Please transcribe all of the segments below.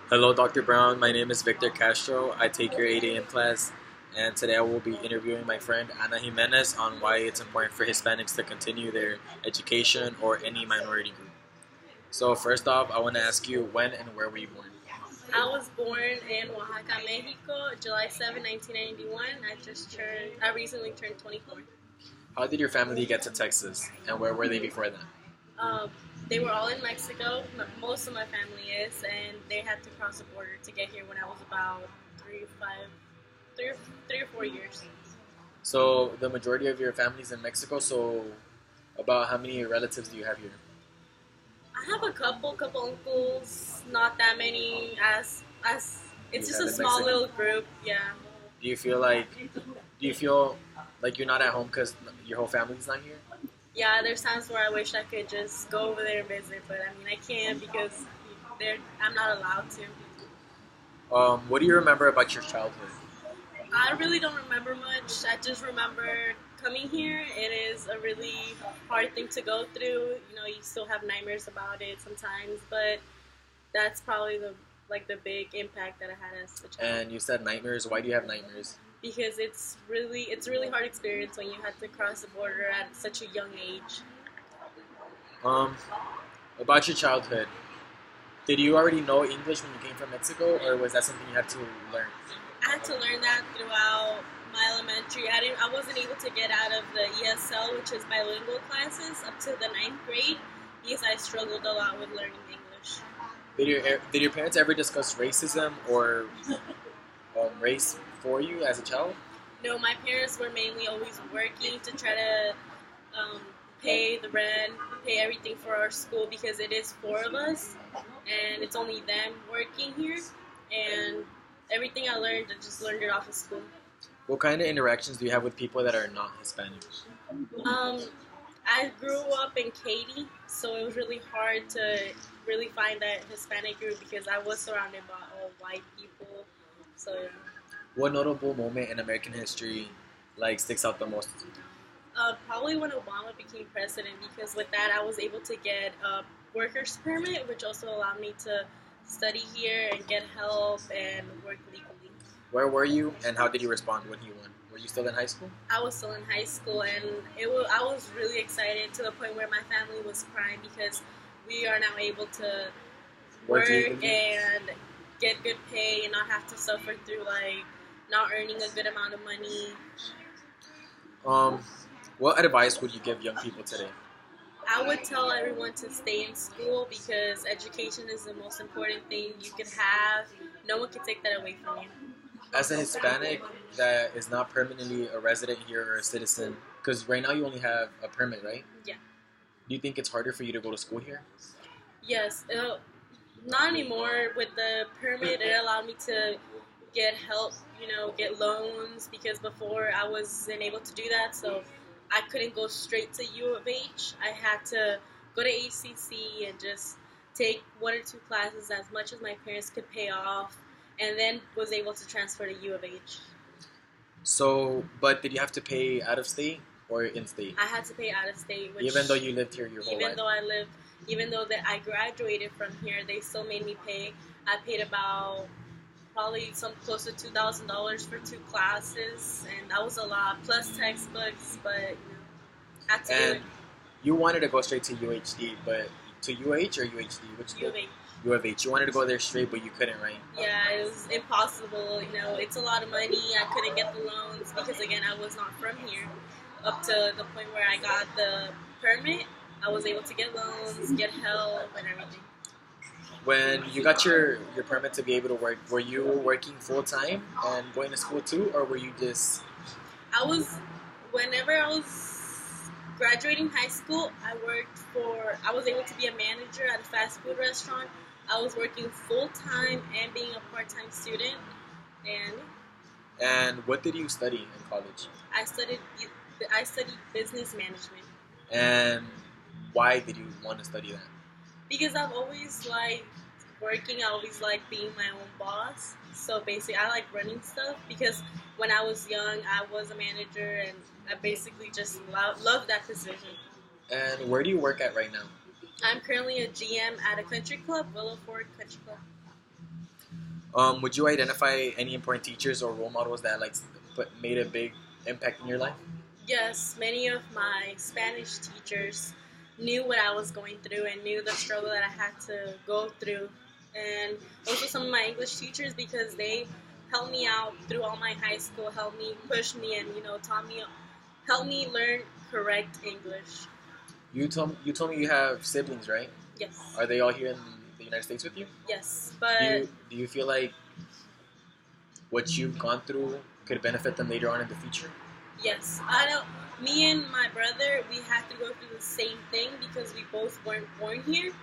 Hello, Dr. Brown. My name is Victor Castro. I take your 8 a.m. class, and today I will be interviewing my friend Ana Jimenez on why it's important for Hispanics to continue their education or any minority group. So, first off, I want to ask you when and where were you born? I was born in Oaxaca, Mexico, July 7, 1991. I recently turned 24. How did your family get to Texas, and where were they before that? Um, they were all in Mexico. Most of my family is, and they had to cross the border to get here when I was about 3 or 4 years. So, the majority of your family's in Mexico, so about how many relatives do you have here? I have a couple uncles, not that many. As it's You just have a in small Mexico? little group. Yeah. Do you feel like do you feel like you're not at home because your whole family's not here? Yeah, there's times where I wish I could just go over there and visit, but I mean I can't because I'm not allowed to. What do you remember about your childhood? I really don't remember much. I just remember coming here. It is a really hard thing to go through. You still have nightmares about it sometimes, but that's probably the big impact that I had as a child. And you said nightmares. Why do you have nightmares? Because it's a really hard experience when you had to cross the border at such a young age. Um, about your childhood, did you already know English when you came from Mexico, or was that something you had to learn? I had to learn that throughout my elementary. I wasn't able to get out of the ESL, which is bilingual classes, up to the ninth grade because I struggled a lot with learning English. Did your parents ever discuss racism or race for you as a child? No, my parents were mainly always working to try to pay the rent, pay everything for our school because it is four of us, and it's only them working here. And everything I learned, I just learned it off of school. What kind of interactions do you have with people that are not Hispanic? Um, I grew up in Katy, so it was really hard to really find that Hispanic group because I was surrounded by all white people. So yeah. What notable moment in American history sticks out the most? Probably when Obama became president, because with that I was able to get a worker's permit, which also allowed me to study here and get help and work legally. Where were you, and how did you respond when he won? Were you still in high school? I was still in high school, and I was really excited to the point where my family was crying because we are now able to Work work legally? and get good pay and not have to suffer through not earning a good amount of money. Um, what advice would you give young people today? I would tell everyone to stay in school because education is the most important thing you could have. No one can take that away from you. As a Hispanic that is not permanently a resident here or a citizen, because right now you only have a permit, right? Yeah. Do you think it's harder for you to go to school here? Yes. Not anymore. With the permit, it allowed me to get help, get loans, because before I wasn't able to do that, so I couldn't go straight to U of H. I had to go to ACC and just take one or two classes as much as my parents could pay off, and then was able to transfer to U of H. So, but did you have to pay out of state or in state? I had to pay out of state, which Even though you lived here your whole life? even though that I graduated from here, they still made me pay. I paid about probably some close to $2,000 for two classes, and that was a lot, plus textbooks, but had to do And it. you wanted to go straight to UHD, but to UH or UHD? Which U of H. U of H. You wanted to go there straight, but you couldn't, right? Yeah, it was impossible. It's a lot of money. I couldn't get the loans because, again, I was not from here. Up to the point where I got the permit, I was able to get loans, get help, and everything. When you got your permit to be able to work, were you working full time and going to school too, or were you just? I was, whenever I was graduating high school, I was able to be a manager at a fast food restaurant. I was working full time and being a part time student, and And what did you study in college? I studied I studied business management And why did you want to study that? because I've always liked working. I always liked being my own boss. So basically, I like running stuff because when I was young, I was a manager, and I basically just loved that position. And where do you work at right now? I'm currently a GM at a country club, Willow Ford Country Club. Would you identify any important teachers or role models that made a big impact in your life? Yes, many of my Spanish teachers knew what I was going through and knew the struggle that I had to go through. And also some of my English teachers, because they helped me out through all my high school, helped me, pushed me, and taught me, helped me learn correct English. You told me you have siblings, right? Yes. Are they all here in the United States with you? Yes, Do but you feel like what you've gone through could benefit them later on in the future? yes, I know. Me and my brother, we had to go through the same thing because we both weren't born here.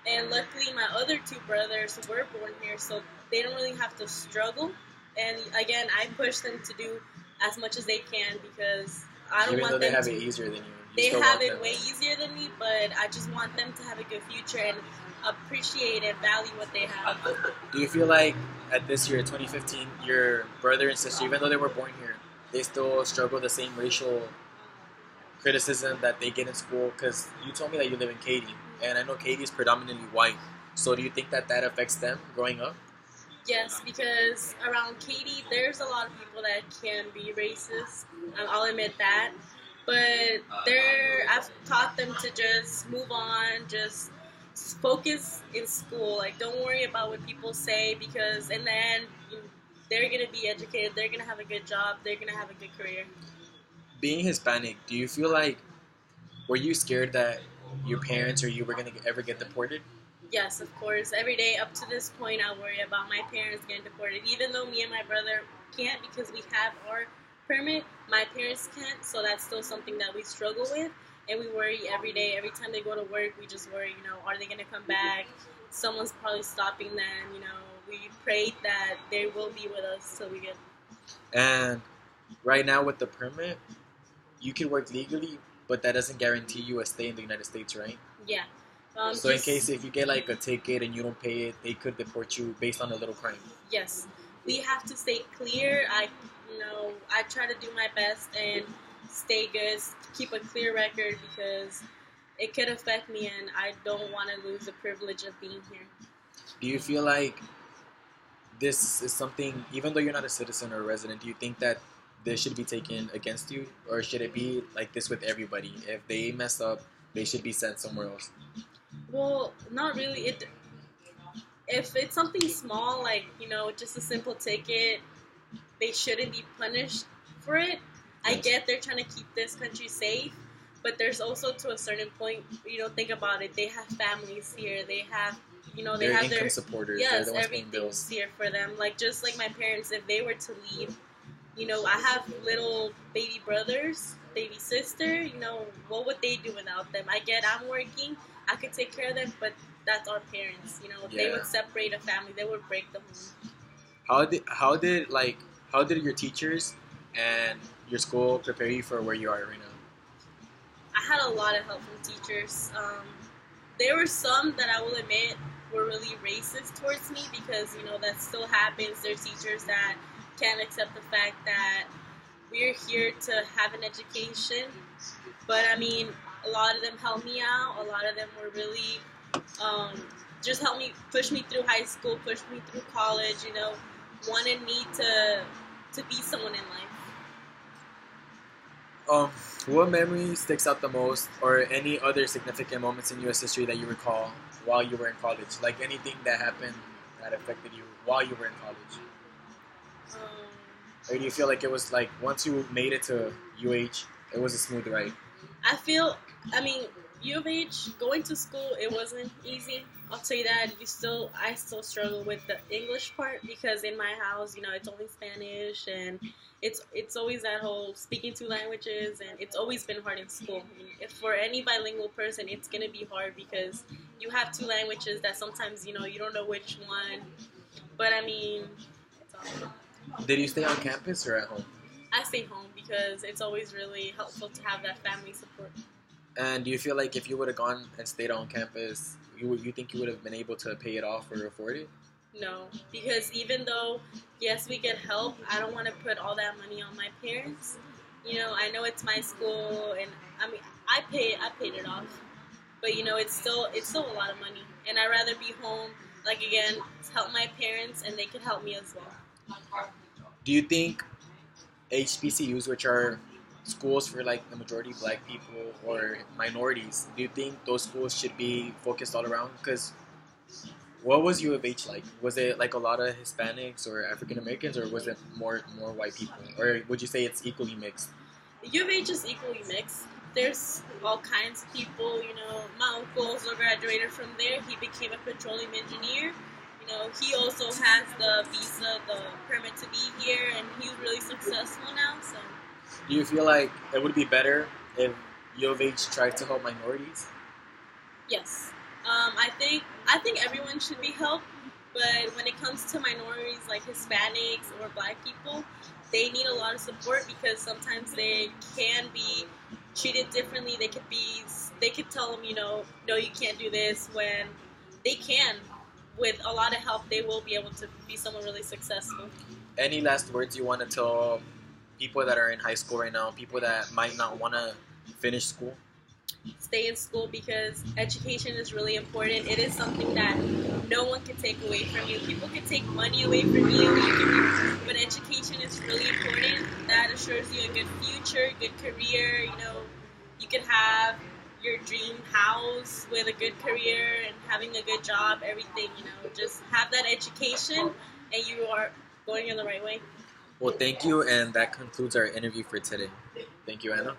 And luckily, my other two brothers were born here, so they don't really have to struggle. And again, I push them to do as much as they can because I don't Even though want they them have to. it easier than you, They still have want it them. way easier than me, but I just want them to have a good future and appreciate and value what they have. Do you feel like at this year, 2015, your brother and sister, even though they were born here, they still struggle the same racial criticism that they get in school? Because you told me that you live in Katy, and I know Katy is predominantly white. So do you think that that affects them growing up? Yes, because around Katie, there's a lot of people that can be racist. I'll admit that. But I've taught them to just move on, just focus in school. Like, don't worry about what people say because in the end, they're going to be educated, they're going to have a good job, they're going to have a good career. Being Hispanic, do you feel like, were you scared that your parents or you were going to ever get deported? Yes, of course. Every day up to this point, I worry about my parents getting deported. Even though me and my brother can't because we have our permit, my parents can't. So that's still something that we struggle with. And we worry every day. Every time they go to work, we just worry, are they going to come back? Someone's probably stopping them. We pray that they will be with us till we get. And right now with the permit, you can work legally, but that doesn't guarantee you a stay in the United States, right? Yeah. So in case if you get like a ticket and you don't pay it, they could deport you based on a little crime. Yes, we have to stay clear. I try to do my best and stay good, keep a clear record because it could affect me, and I don't want to lose the privilege of being here. Do you feel like this is something, even though you're not a citizen or a resident, do you think that this should be taken against you, or should it be like this with everybody? If they mess up, they should be sent somewhere else. Well, not really. If it's something small, like just a simple ticket, they shouldn't be punished for it. I get they're trying to keep this country safe, but there's also to a certain point, think about it. They have families here. They have, they They're have income their supporters. yes, They're the ones paying everything's bills. here for them. Like just like my parents, if they were to leave, I have little baby brothers, baby sister. What would they do without them? I get I'm working. I could take care of them, but that's our parents. They would separate a family. They would break the home. How did your teachers and your school prepare you for where you are right now? I had a lot of help from teachers. There were some that I will admit were really racist towards me because that still happens. There's teachers that can't accept the fact that we're here to have an education. But I mean, a lot of them helped me out. A lot of them were really just helped me, push me through high school, push me through college. Wanted me to be someone in life. What memory sticks out the most, or any other significant moments in U.S. history that you recall while you were in college? Like anything that happened that affected you while you were in college? Or do you feel like it was like once you made it to UH, it was a smooth ride? I mean, U of H, going to school, it wasn't easy. I'll tell you that. I still struggle with the English part because in my house, it's only Spanish and it's always that whole speaking two languages, and it's always been hard in school. I mean, if for any bilingual person, it's gonna be hard because you have two languages that sometimes you don't know which one. But I mean, it's all. Did you stay on campus or at home? I stay home because it's always really helpful to have that family support. And do you feel like if you would have gone and stayed on campus, you think you would have been able to pay it off or afford it? No, because even though, yes, we get help, I don't want to put all that money on my parents. I know it's my school, and I mean, I paid it off, but it's still a lot of money, and I'd rather be home like again, help my parents, and they could help me as well. Do you think HBCUs, which are schools for like the majority black people or minorities, do you think those schools should be focused all around? Because what was U of H like? Was it like a lot of Hispanics or African Americans, or was it more white people? Or would you say it's equally mixed? U of H is equally mixed. There's all kinds of people. My uncle also graduated from there. He became a petroleum engineer. He also has the visa, the permit to be here, and he's really successful now. So, Do you feel like it would be better if U of H tried to help minorities? yes, I think everyone should be helped, but when it comes to minorities like Hispanics or Black people, they need a lot of support because sometimes they can be treated differently. They could tell them, no, you can't do this when they can. With a lot of help, they will be able to be someone really successful. Any last words you want to tell people that are in high school right now, people that might not want to finish school? Stay in school because education is really important. It is something that no one can take away from you. People can take money away from you, but education is really important. That assures you a good future, good career. You could have your dream house with a good career and having a good job, everything. Just have that education and you are going in the right way. Well, thank you, and that concludes our interview for today. Thank you, Anna.